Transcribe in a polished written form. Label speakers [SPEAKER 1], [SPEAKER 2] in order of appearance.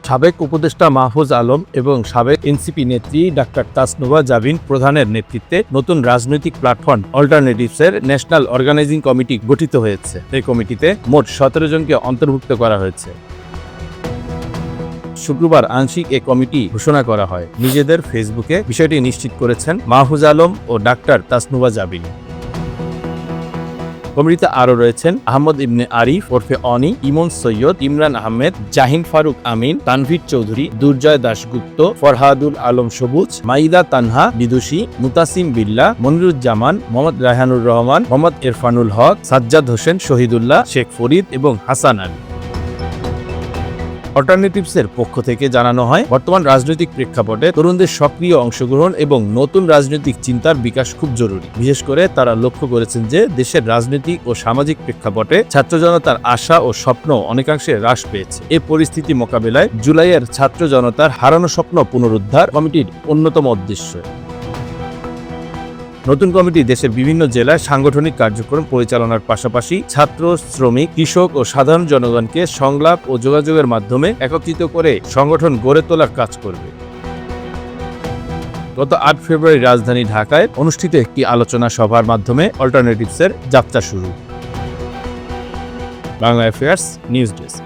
[SPEAKER 1] সাবেক উপদেষ্টা মাহফুজ আলম এবং সাবেক এনসিপি নেত্রী ডাক্তার তাসনুভা জাবিন প্রধানের নেতৃত্বে নতুন রাজনৈতিক প্ল্যাটফর্ম অল্টারনেটিভসের ন্যাশনাল অর্গানাইজিং কমিটি গঠিত হয়েছে। এই কমিটিতে মোট 17 জনকে অন্তর্ভুক্ত করা হয়েছে। শুক্রবার আংশিক এ কমিটি ঘোষণা করা হয়। নিজেদের ফেসবুকে বিষয়টি নিশ্চিত করেছেন মাহফুজ আলম ও ডাক্তার তাসনুভা জাবিন। কমিটিতে আরও রয়েছেন আহমদ ইবনে আরিফ ওরফে অনি, ইমন সৈয়দ, ইমরান আহমেদ, জাহিন ফারুক আমিন, তানভীর চৌধুরী, দুর্জয় দাশগুপ্ত, ফরহাদুল আলম সবুজ, মাইদা তানহা বিদুষী, মুতাসিম বিল্লাহ, মনিরুজ্জামান, মোহাম্মদ রায়হানুর রহমান, মোহাম্মদ ইরফানুল হক, সাজ্জাদ হোসেন শহীদুল্লাহ, শেখ ফরিদ এবং হাসান আলী। অল্টারনেটিভসের পক্ষ থেকে জানানো হয়, বর্তমান রাজনৈতিক প্রেক্ষাপটে তরুণদের সক্রিয় অংশগ্রহণ এবং নতুন রাজনৈতিক চিন্তার বিকাশ খুব জরুরি। বিশেষ করে তারা লক্ষ্য করেছেন যে দেশের রাজনৈতিক ও সামাজিক প্রেক্ষাপটে ছাত্র জনতার আশা ও স্বপ্ন অনেকাংশে হ্রাস পেয়েছে। এই পরিস্থিতি মোকাবেলায় জুলাইয়ের ছাত্র জনতার হারানো স্বপ্ন পুনরুদ্ধার কমিটির অন্যতম উদ্দেশ্য। নতুন কমিটি দেশের বিভিন্ন জেলায় সাংগঠনিক কার্যক্রম পরিচালনার পাশাপাশি ছাত্র, শ্রমিক, কৃষক ও সাধারণ জনগণকে সংলাপ ও যোগাযোগের মাধ্যমে একত্রিত করে সংগঠন গড়ে তোলার কাজ করবে। গত 8 ফেব্রুয়ারি রাজধানী ঢাকায় অনুষ্ঠিত একটি আলোচনা সভার মাধ্যমে অল্টারনেটিভসের যাত্রা শুরু। Bangla affairs news desk.